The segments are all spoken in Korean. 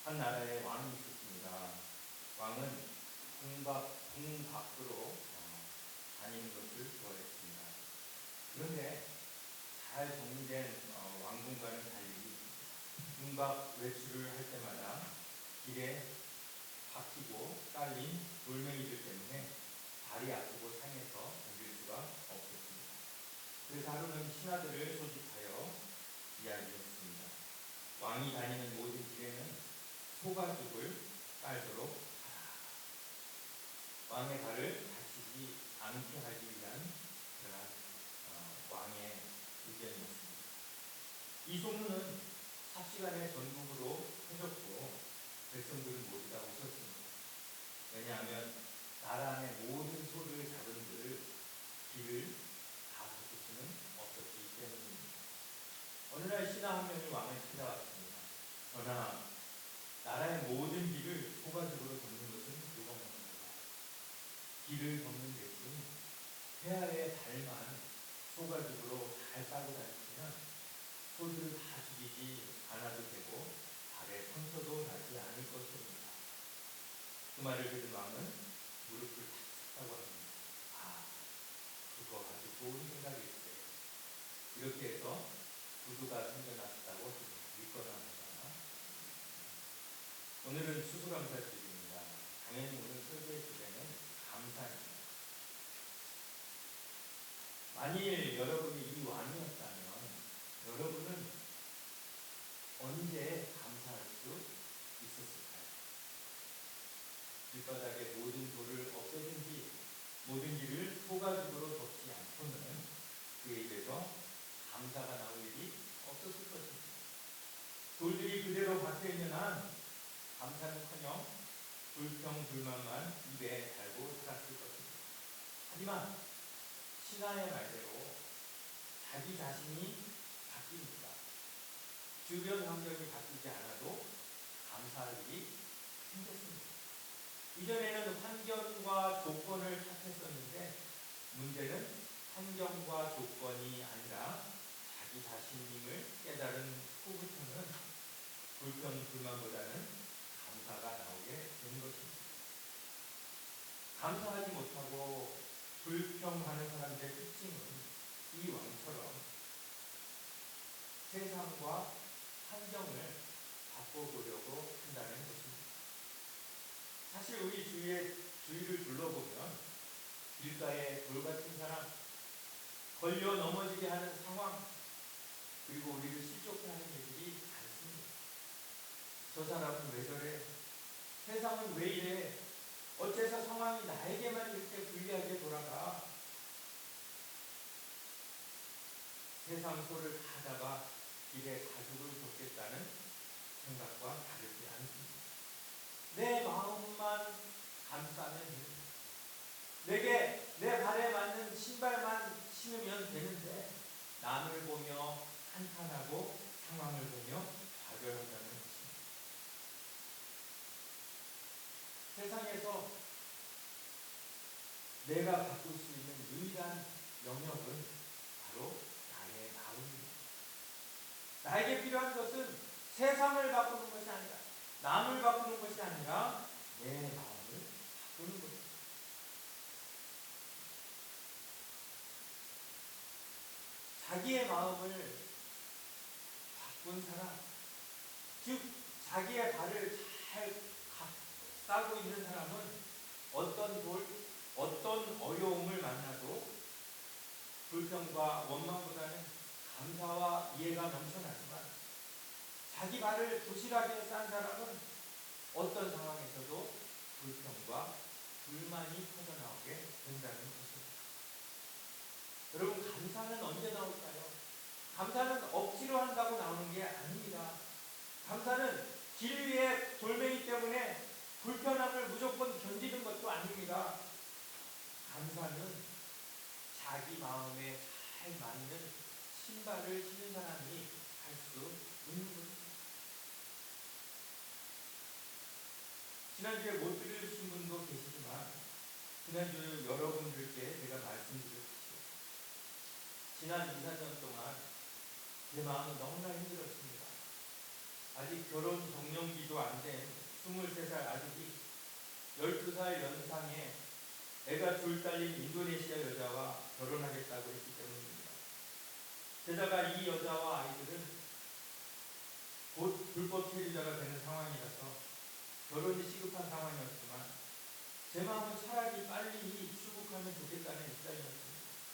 한 나라에 왕이 있었습니다. 왕은 궁 밖으로 다니는 것을 좋아했습니다. 그런데 잘 정리된 왕궁과는 달리 궁 밖 외출을 할 때마다 길에 박히고 깔린 돌멩이들 때문에 발이 아프고 상해서 견딜 수가 없었습니다. 그래서 하루는 신하들을 소집하여 이야기했습니다. 왕이 다니는 모든 길에는 소가죽을 깔도록 하라. 왕의 발을 다치지 않게 하기 위한 그러한 왕의 의견이었습니다. 이 소문은 삽시간에 전국으로 퍼졌고 백성들은 모두 다 웃었습니다. 왜냐하면 나라 안의 모든 소를 잡은들 길을 다 바꿀 수는 없었기 때문입니다. 어느 날 신하 한 명이 왕을 찾아왔습니다. 전하, 나라의 모든 길을 소가죽으로 덮는 것은 불가능합니다. 길을 덮는 대신 폐하의 발만 소가죽으로 잘 싸고 다니시면 소들을 다 죽이지 않아도 되고 발에 상처도 나지 않을 것입니다. 그 말을 들은 왕은 무릎을 탁 쳤다고 합니다. 아, 그거 아주 좋은 생각일세. 이렇게 해서 구두가 생겨났다고 믿거나 하거나. 오늘은 추수감사주일입니다. 당연히 오늘 설교의 주제는 감사입니다. 만일 여러분이 이 왕이었다면 여러분은 언제 감사할 수 있었을까요? 길바닥에 모든 돌을 없애준 뒤 모든 길을 소가죽으로 덮지 않고는 그에 대해서 감사가 나올 일이 없었을 것입니다. 돌들이 그대로 박혀있는 한 감사는커녕 불평불만만 입에 달고 살았을 것입니다. 하지만 신하의 말대로 자기 자신이 바뀌니까 주변 환경이 바뀌지 않아도 감사할 일이 생겼습니다. 이전에는 환경과 조건을 탓했었는데 문제는 환경과 조건이 아니라 자기 자신임을 깨달은 후부터는 불평불만보다는 감사가 나오게 된 것입니다. 감사하지 못하고 불평하는 사람들의 특징은 이 왕처럼 세상과 환경을 바꿔보려고 한다는 것입니다. 사실 우리 주위를 둘러보면 길가에 돌같은 사람, 걸려 넘어지게 하는 상황, 그리고 우리를 실족해 하는 일들이 많습니다. 저 사람은 왜 저래? 세상은 왜 이래? 어째서 상황이 나에게만 이렇게 불리하게 돌아가? 세상 소를 다 잡아 길에 가죽을 덮겠다는 생각과 다르지 않습니다. 내 마음만 감싸면 됩니다. 내게 내 발에 맞는 신발만 신으면 되는데 남을 보며 한탄하고 상황을 보며 좌절한다는 것입니다. 세상에서 내가 바꿀 수 있는 유일한 영역은 바로 나의 마음입니다. 나에게 필요한 것은 세상을 바꾸는 것이 아니라 남을 바꾸는 것이 아니라 내 마음을 바꾸는 것입니다. 자기의 마음을 바꾼 사람, 즉 자기의 발을 잘 싸고 있는 사람은 어떤 돌, 어떤 어려움을 만나도 불평과 원망보다는 감사와 이해가 넘쳐나지만 자기 발을 부실하게 싼 사람은 어떤 상황에서도 불평과 불만이 터져나오게 된다는 것입니다. 여러분, 감사는 언제 나올까요? 감사는 억지로 한다고 나오는 게 아닙니다. 감사는 길 위에 돌멩이 때문에 불편함을 무조건 견디는 것도 아닙니다. 감사는 자기 마음에 잘 맞는 신발을 신은 사람이 할 수 있는 것입니다. 지난주에 못 들으신 분도 계시지만 지난주 여러분들께 제가 말씀드렸죠. 지난 2, 3년 동안 제 마음은 너무나 힘들었습니다. 아직 결혼 적령기도 안 된 23살 아들이 12살 연상에 애가 둘 딸린 인도네시아 여자와 결혼하겠다고 했기 때문입니다. 게다가 이 여자와 아이들은 곧 불법 체류자가 되는 상황이라서 결혼이 시급한 상황이었지만 제 마음은 차라리 빨리 출국하면 좋겠다는 입장이었습니다.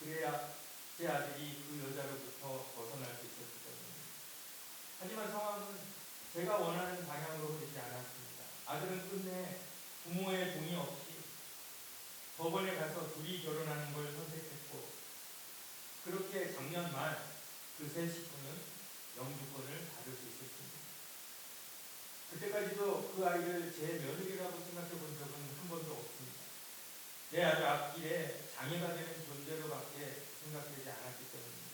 그래야 제 아들이 그 여자로부터 벗어날 수 있었기 때문입니다. 하지만 상황은 제가 원하는 방향으로 흐르지 않았습니다. 아들은 끝내 부모의 동의 없이 법원에 가서 둘이 결혼하는 걸 선택했고, 그렇게 작년 말 그 세 식구는 영주권을 받을 수 있었습니다. 그때까지도 그 아이를 제 며느리라고 생각해 본 적은 한 번도 없습니다. 내 아들 앞길에 장애가 되는 존재로밖에 생각되지 않았기 때문입니다.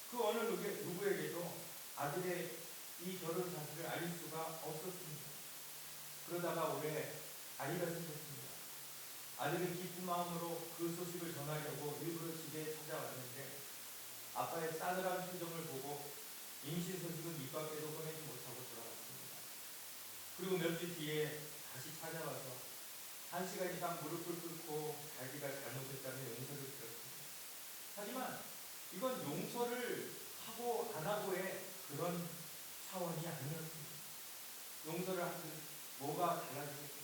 그 어느 누구에게도 아들의 이 결혼 사실을 알릴 수가 없었습니다. 그러다가 올해 아이가 생겼습니다. 아들은 기쁜 마음으로 그 소식을 전하려고 일부러 집에 찾아왔는데 아빠의 싸늘한 표정을 보고 임신 소식은 입 밖에도 꺼내지 못하고 돌아갔습니다. 그리고 몇 주 뒤에 다시 찾아와서 1시간 이상 무릎을 꿇고 자기가 잘못했다는 용서를 드렸습니다. 하지만 이건 용서를 하고 안 하고의 그런 차원이 아니었습니다. 용서를 하면 뭐가 달라지겠습니까?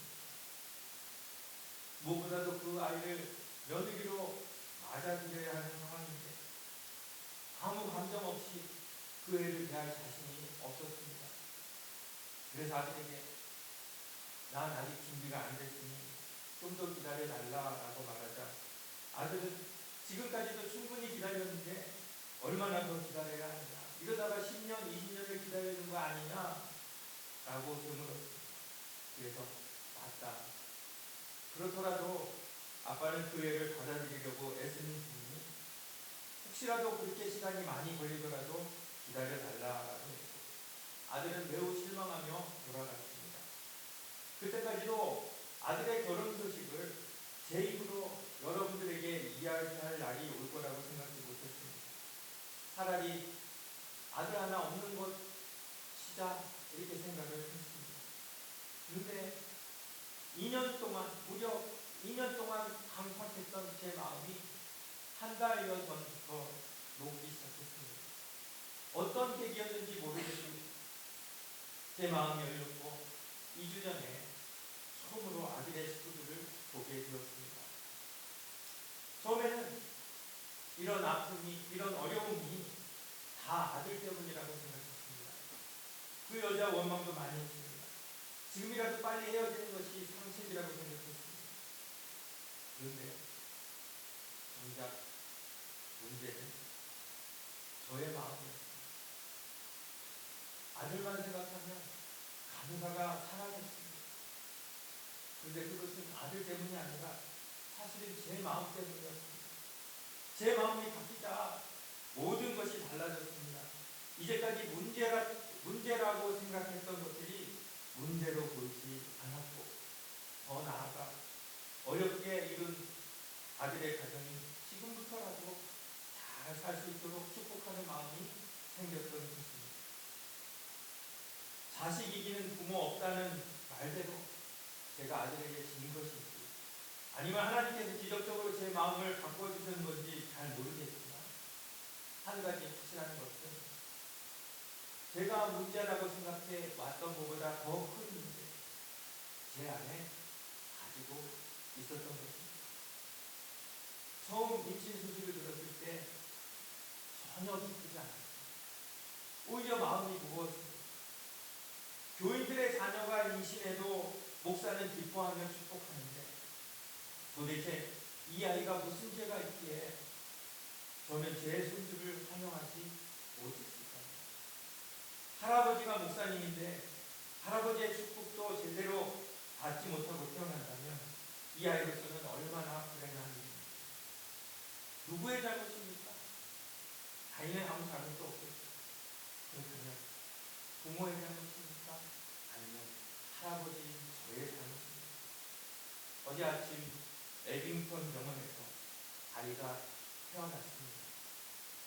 무엇보다도 그 아이를 며느리로 맞아들여야 하는 상황인데 아무 감정 없이 그 애를 대할 자신이 없었습니다. 그래서 아들에게 난 아직 준비가 안 됐으니 좀 더 기다려달라고 말하자 아들은 지금까지도 충분히 기다렸는데 얼마나 더 기다려야 하느냐, 이러다가 10년, 20년을 기다리는 거 아니냐 라고 되물었습니다. 그래서 맞다, 그렇더라도 아빠는 그 애를 받아들이려고 애쓰는 중이니 혹시라도 그렇게 시간이 많이 걸리더라도 기다려달라고 했고, 아들은 매우 실망하며 돌아갔습니다. 그때까지도 아들의 결혼 소식을 제 입으로 여러분들에게 이야기할 날이 올 거라고 생각지 못했습니다. 차라리 아들 하나 없는 것 시자 이렇게 생각을 했습니다. 그런데 2년 동안, 무려 2년 동안 강팍했던 제 마음이 한 달여 전부터 녹기 시작했습니다. 어떤 계기였는지 모르겠지만 제 마음이 열렸고 2주 전에 처음으로 아들의 식구들을 보게 되었습니다. 처음에는 이런 아픔이, 이런 어려움이 다 아들 때문이라고 생각했습니다. 그 여자 원망도 많이 했습니다. 지금이라도 빨리 헤어지는 것이 상책이라고 생각했습니다. 그런데 정작 문제는 저의 마음이었습니다. 아들만 생각하면 감사가 사라졌습니다. 그런데 그것은 아들 때문이 아니라 사실은 제 마음 때문이었습니다. 제 마음이 바뀌자 모든 것이 달라졌습니다. 이제까지 문제라고 생각했던 것들이 문제로 보이지 않았고, 더 나아가 어렵게 이룬 아들의 가정이 지금부터라도 잘 살 수 있도록 축복하는 마음이 생겼던 것입니다. 자식 이기는 부모 없다는 말대로 제가 아들에게 진 것인지, 아니면 하나님께서 기적적으로 제 마음을 바꿔주신 건지 잘 모르겠지만, 한 가지 확실한 것은 제가 문제라고 생각해 왔던 것보다 더 큰 문제, 제 안에 가지고 있었던 것입니다. 처음 임신 소식을 들었을 때 전혀 기쁘지 않았습니다. 오히려 마음이 무거웠습니다. 교인들의 자녀가 임신해도 목사는 기뻐하며 축복하는데 도대체 이 아이가 무슨 죄가 있기에 저는 제 손주를 환영하지 못했을까요? 할아버지가 목사님인데 할아버지의 축복도 제대로 받지 못하고 태어난다면 이 아이로서는 얼마나 불행한 일입니까? 누구의 잘못입니까? 아이는 아무 잘못도 없겠죠. 그렇다면 부모의 잘못입니까? 아니면 할아버지 저의 잘못입니까? 어제 아침 에빙턴 병원에서 아이가 태어났습니다.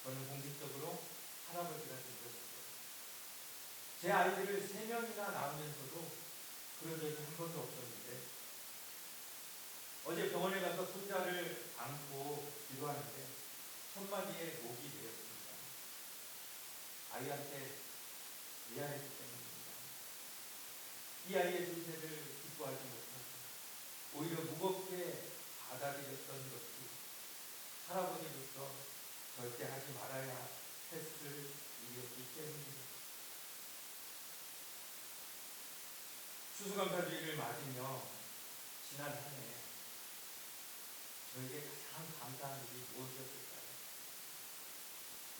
저는 공식적으로 할아버지가 된 것이죠. 제 아이들을 3명이나 낳으면서도 그런 적이 한 번도 없었는데 어제 병원에 가서 손자를 안고 기도하는데 첫 마디에 목이 내렸습니다. 아이한테 미안했기 때문입니다. 이 아이의 존재를 기뻐하지 못하고 오히려 무겁게 받아들였던 것이 할아버지로서 절대 하지 말아야 했을 일이었기 때문입니다. 추수감사주의를 맞으며 지난 한 해 저에게 가장 감사한 일이 무엇이었을까요?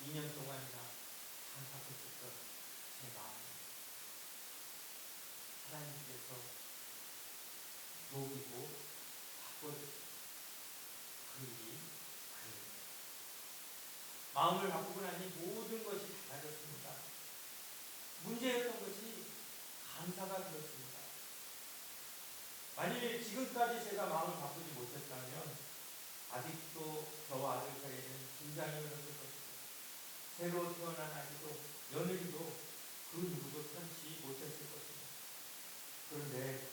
2년 동안이나 안타깝었던 제 마음, 하나님께서 녹이고 바꿔주신 그 일이 아닙니다. 마음을 바꾸고 나니 모든 것이 달라졌습니다. 문제였던 것이 감사가 되었습니다. 만일 지금까지 제가 마음을 바꾸지 못했다면 아직도 저와 아들 사이에는 긴장이 흘렀을 것입니다. 새로 태어난 아기도 며느리도 그 누구도 편치 못했을 것입니다. 그런데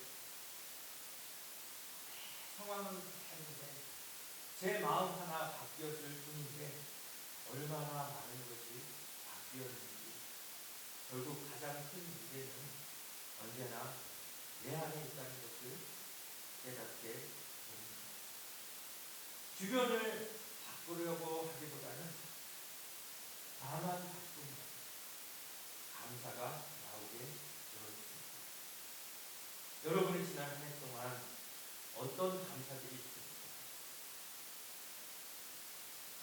상황은 다른데 제 마음 하나 바뀌었을 뿐인데 얼마나 많은 것이 바뀌었는지 결국 가장 큰 문제는 언제나 내 안에 있다는 것을 깨닫게 됩니다. 주변을 바꾸려고 하기보다는 나만 바꾸면 감사가 나오게 되었습니다. 여러분이 지난 한 해 동안 어떤 감사들이 있습니까?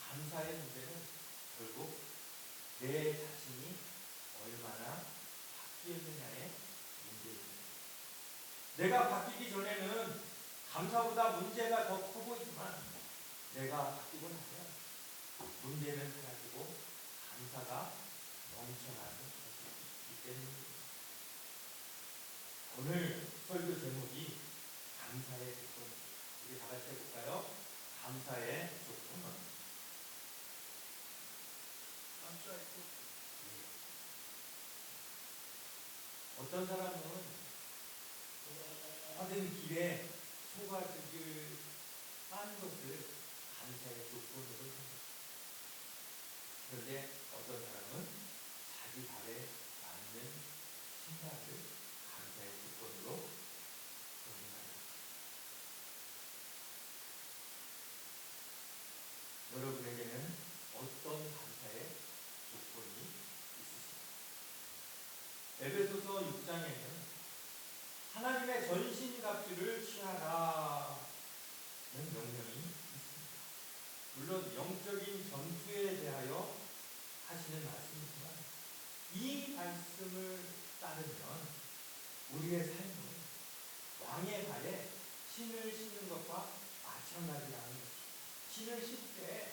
감사의 문제는 결국 내 자신이 얼마나 바뀌었느냐의 문제입니다. 내가 바뀌기 전에는 감사보다 문제가 더 커 보이지만 내가 바뀌고 나면 문제는 사라지고 감사가 넘쳐나는 것이 있기 때문입니다. 오늘 설교 제목이 감사의 조건. 우리 다 같이 해볼까요? 감사의 조건은 어떤 사람은 하는 길에 소가죽을 싸는 것을 감사의 조건으로 생각합니다. 그런데 어떤 사람은 자기 발에 맞는 신발을 감사의 조건으로 생각합니다. 여러분에게는 어떤 감사의 조건이 있으십니까? 에베소서 6장에는 하나님의 전신갑주를 취하라는 명령이 있습니다. 물론 영적인 전투에 대하여 하시는 말씀이지만 이 말씀을 따르면 우리의 삶은 왕의 발에 신을 신는 것과 마찬가지라는 것입니다. 신을 신을 때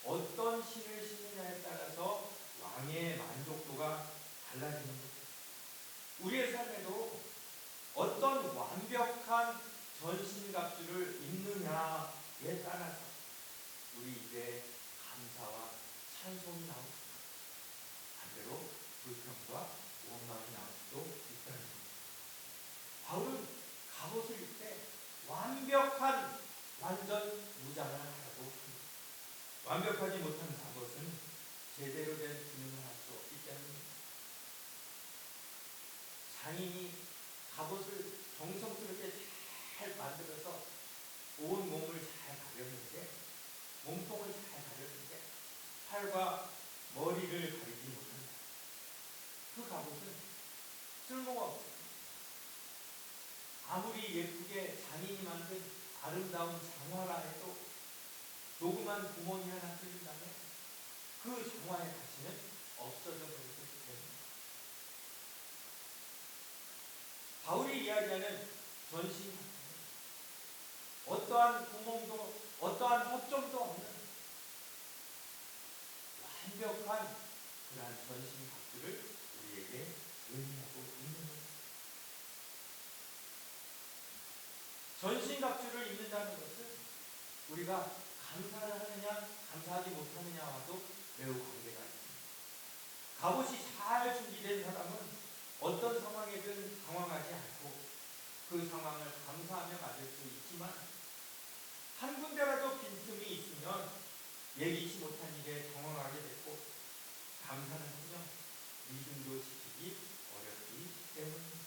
어떤 신을 신느냐에 따라서 왕의 만족도가 달라지는 것입니다. 우리의 삶에도 어떤 완벽한 전신갑주를 입느냐에 따라서 우리 입에 감사와 찬송이 나옵니다. 반대로 불평과 원망이 나올 수도 있다는 겁니다. 바울은 갑옷을 입을 때 완벽한 완전 무장을 하라고 합니다. 완벽하지 못한 갑옷은 제대로 된 기능을 할 수 없기 때문입니다. 장인이 갑옷을 정성스럽게 잘 만들어서 온 몸을 잘 가렸는데 몸통을 잘 가렸는데 팔과 머리를 가리지 못한다. 그 갑옷은 쓸모가 없습니다. 아무리 예쁘게 장인이 만든 아름다운 장화라 해도 조그만 구멍이 하나 뚫린다면 그 장화의 가치는 없어져 버리기 때문입니다. 바울이 이야기하는 전신 어떠한 구멍도 어떠한 허점도 없는 완벽한 그러한 전신 각주를 우리에게 의미하고 있는 것입니다. 전신 각주를 입는다는 것은 우리가 감사를 하느냐 감사하지 못하느냐와도 매우 관계가 있습니다. 갑옷이 잘 준비된 사람은 그 상황을 감사하며 맞을 수 있지만 한 군데라도 빈틈이 있으면 예기치 못한 일에 당황하게 됐고 감사는커녕 믿음도 지키기 어렵기 때문입니다.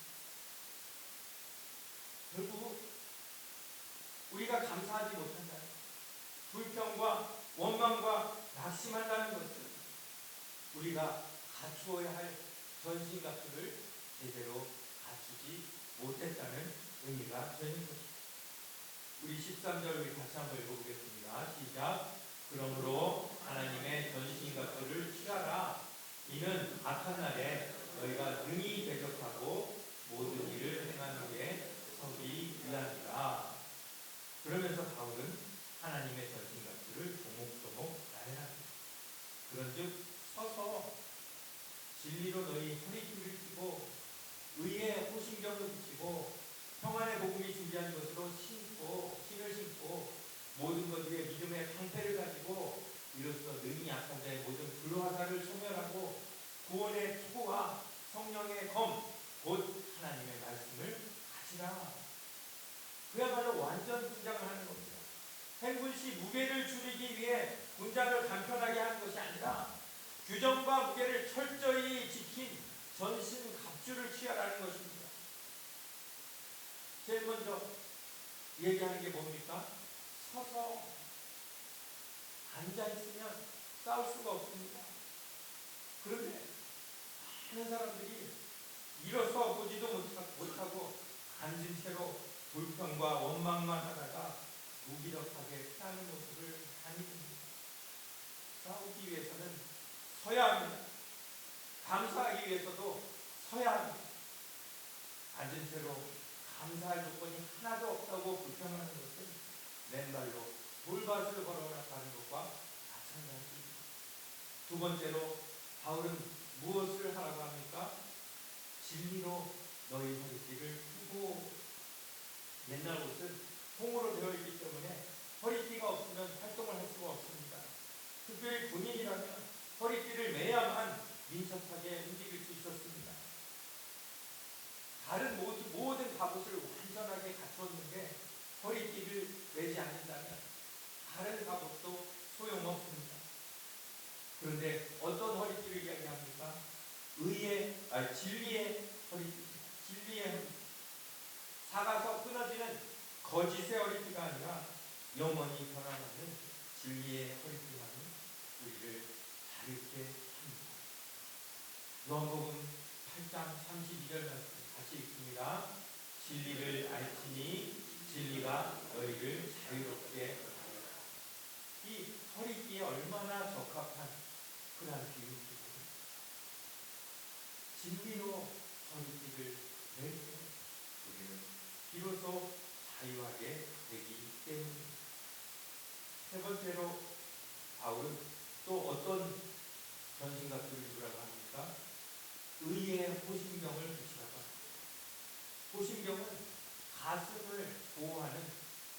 결국 우리가 감사하지 못한다면 불평과 원망과 낙심한다는 것은 우리가 갖추어야 할 전신갑주를 제대로 갖추지 못했다는 의미가 되는 것입니다. 우리 13절 우리 같이 한번 읽어보겠습니다. 시작. 그러므로 하나님의 전신갑주를 취하라. 이는 악한 날에 너희가 능히 대적하고 모든 일을 행하는 게 서기 위함이라. 그러면서 바울은 하나님의 전신갑주를 조목조목 나열합니다. 그런즉 서서 진리로 너희 허리띠를 띠고 의의 호심경을 붙이고 평안의 복음이 준비한 것으로 신을 신고 모든 것 위에 믿음의 방패를 가지고 이로써 능히 약한 자의 모든 불화살을 소멸하고 구원의 투구와 성령의 검 곧 하나님의 말씀을 가지라. 그야말로 완전 군장을 하는 겁니다. 행군시 무게를 줄이기 위해 군장을 간편하게 하는 것이 아니라 규정과 무게를 철저히 지킨 전신 갑주를 취하라는 것입니다. 제일 먼저 얘기하는 게 뭡니까? 서서 앉아있으면 싸울 수가 없습니다. 그런데 많은 사람들이 일어서 보지도 못하고 앉은 채로 불평과 원망만 하다가 무기력하게 피하는 모습을 많이 봅니다. 싸우기 위해서는 서야 합니다. 감사하기 위해서도 서야 합니다. 앉은 채로 감사할 조건이 하나도 없다고 불평하는 것은 맨발로 돌밭을 걸어가는 것과 마찬가지입니다. 두 번째로 바울은 무엇을 하라고 합니까? 진리로 너희 허리띠를 펴고. 옛날 옷은 통으로 되어 있기 때문에 허리띠가 없으면 활동을 할 수가 없습니다. 특별히 군인이라면 허리띠를 매야만 민첩하게 움직일 수 있었습니다. 다른 모든 갑옷을 완전하게 갖추었는데 허리띠를 매지 않는다면 다른 갑옷도 소용없습니다. 그런데 어떤 허리띠를 이야기합니까? 진리의 허리띠. 진리의 허리띠. 사가서 끊어지는 거짓의 허리띠가 아니라 영원히 변함없는 진리의 허리띠만이 우리를 자유케 합니다. 요한복음 8장 32절 말씀 같이 읽습니다. 진리를 알지니 진리가 너희를 자유롭게 하리라. 이 허리띠에 얼마나 적합한 그런 비유입니다. 진리로 허리띠를 멜 때 우리는 비로소 자유하게 되기 때문입니다. 세 번째로 바울은 또 어떤 전신갑주를 입으라고 합니까? 의의 호심경을 붙이라고 합니다. 호심경은 가슴을 보호하는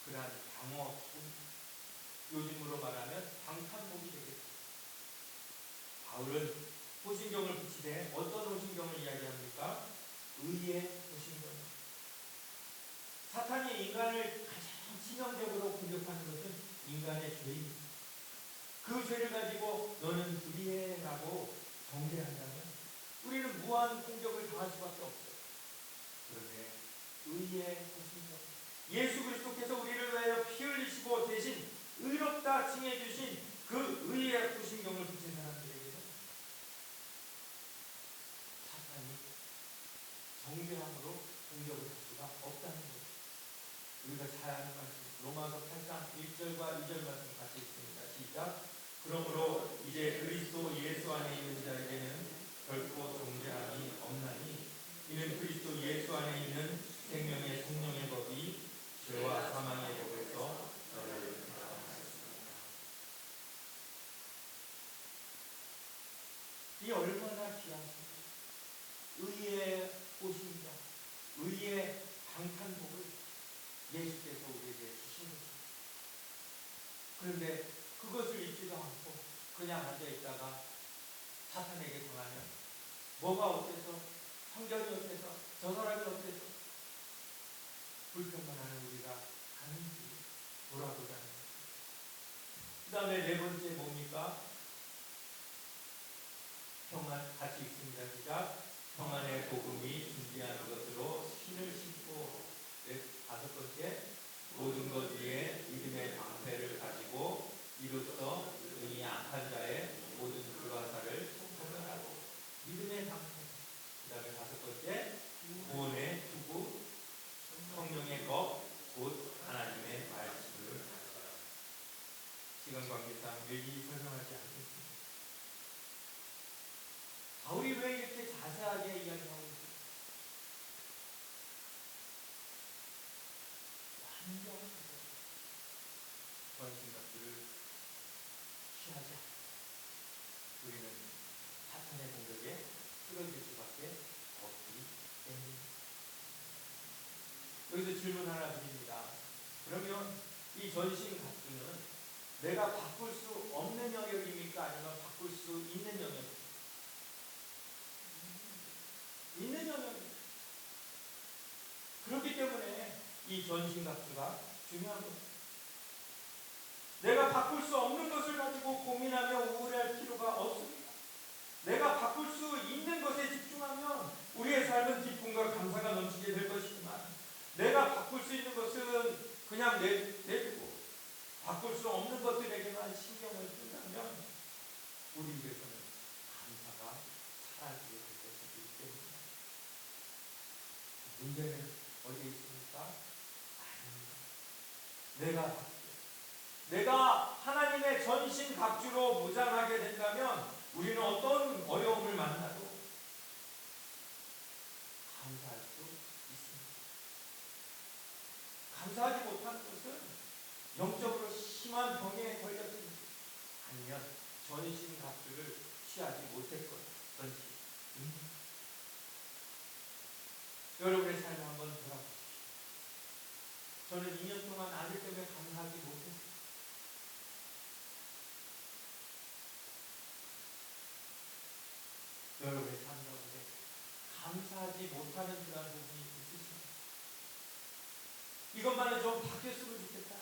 그러한 방어복입니다. 요즘으로 말하면 방탄복이 되겠습니다. 바울은 호심경을 붙이되 어떤 호심경을 이야기합니까? 의의 호심경. 사탄이 인간을 가장 치명적으로 공격하는 것은 인간의 죄입니다. 그 죄를 가지고 너는 불의해라고 정죄한다면 우리는 무한 공격을 당할 수밖에 없어요. 그런데 의의 호심경, 예수 그리스도께서 우리를 위하여 피 흘리시고 대신 의롭다 칭해 주신 그 의의 호심경을 붙인 사람들에게는 사탄이 정죄함으로 공격을 할 수가 없다는 것입니다. 우리가 잘 아는 말씀, 로마서 8장 1절과 2절 말씀 같이 읽습니다. 시작. 그러므로 이제 그리스도 예수 안에 있는 자에게는 결코 정죄함이 없나니 이는 그리스도 예수 안에 있는 생명의 성령의 법이 죄와 사망의 법에서 너를 구원하였습니다. 이 얼마나 귀하십니까? 의의 호심경, 의의 방탄복을 예수께서 우리에게 주신 것입니다. 그런데 그것을 입지도 않고 그냥 앉아있다가 사탄에게 당하면 뭐가 어때서, 성경이 어때서, 저 사람이 어때서, 가운데 네 번째 뭡니까? 평안. 같이 있습니다. 시작. 평안의 복음이 준비한 것으로 신을 신고. 네, 다섯 번째, 모든 것 위에 믿음의 방패를 가지고 이로써 능히 악한 자의 모든 불화살을 청산하고. 믿음의 방패. 그 다음에 다섯 번째, 구원의 투구, 성령의 것, 곧 하나님의 말씀을. 시간 관계상 일일이 설명하지 않겠습니다. 바울이 왜 이렇게 자세하게 이야기하고 있습니까? 완벽하게 전신갑주를 취하지 않고 우리는 사탄의 공격에 쓰러질 수밖에 없기 때문입니다. 여기서 질문 하나 드립니다. 그러면 이 전신갑주는 내가 바꿀 수 없는 영역입니까? 아니면 바꿀 수 있는 영역입니까? 있는 영역입니다. 그렇기 때문에 이 전신갑주가 중요한 겁니다. 내가 바꿀 수 없는 것을 가지고 고민하며 우울할 필요가 없습니다. 내가 바꿀 수 있는 것에 집중하면 우리의 삶은 기쁨과 감사가 넘치게 될 것이지만, 내가 바꿀 수 있는 것은 그냥 내두고 바꿀 수 없는 것들에게만 신경을 쓰면 우리에게서는 감사가 사라지게 될 것이기 때문입니다. 문제는 어디에 있습니까? 아닙니다. 내가 하나님의 전신갑주로 무장하게 된다면 우리는 어떤 어려움을 만나도 감사할 수 있습니다. 감사하지 못하는 것은 영적으로 심한 병에 걸렸습니다. 아니면 전신갑주를 취하지 못했건지. 여러분의 삶을 한번 돌아보십시오. 저는 2년 동안 아들 때문에 감사하지 못했습니다. 여러분의 삶 가운데 감사하지 못하는 그런 부분이 있으십니까? 이것만은 좀 바뀌었으면 좋겠다,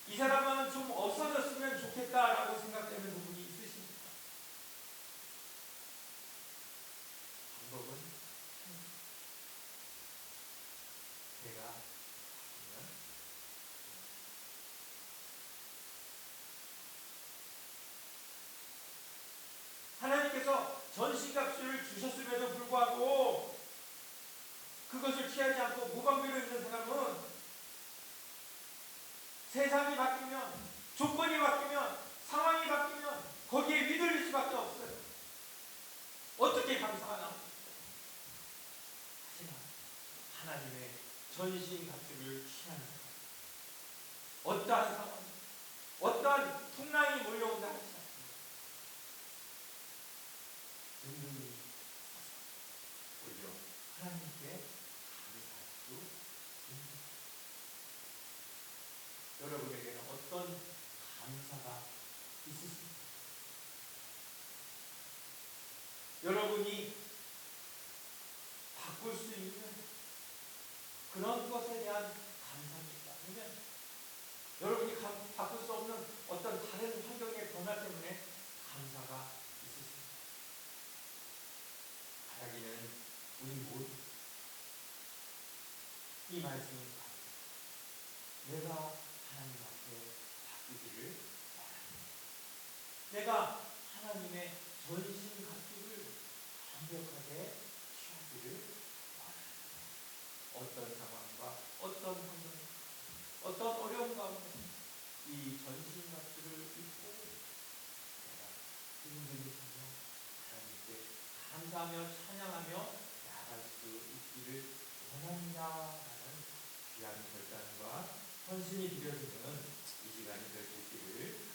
이 사람만은 좀 없어졌으면 좋겠다라고 생각되는 부분이 있으십니까? 방법은 내가 바꾸면 하나님께서 전신갑주를 주셨음에도 불구하고 그것을 취하지 않고 무방비로 있는 사람은 세상이 바뀌면, 조건이 바뀌면, 상황이 바뀌면 거기에 휘둘릴 수밖에 없어요. 어떻게 감사가 나옵니까? 하지만 하나님의 전신갑주를 취하는 사람, 어떠한 상황, 어떠한 풍랑이 몰려온다 하지 않습니다. 은근히 오히려 하나님께 감사할 수 있습니다. 여러분에게는 어떤 감사가 있으십니까? 여러분이 바꿀 수 있는 그런 것에 대한 감사입니까? 아니면 여러분이 바꿀 수 없는 어떤 다른 환경의 변화 때문에 감사가 있으십니까? 바라기는 우리 모두 이 말씀을 내가 하나님 앞에 바꾸기를 바랍니다. 내가 하나님의 전신갑주를 완벽하게 취하기를 바랍니다. 어떤 상황과 어떤 환경, 어떤 어려움 가운데 이 전신갑주를 입고 내가 은근히 서며 하나님께 감사하며 찬양하며 나아갈 수 있기를 원합니다라는 귀한 결단과 헌신이 드려지는 이 시간이 될 수 있기를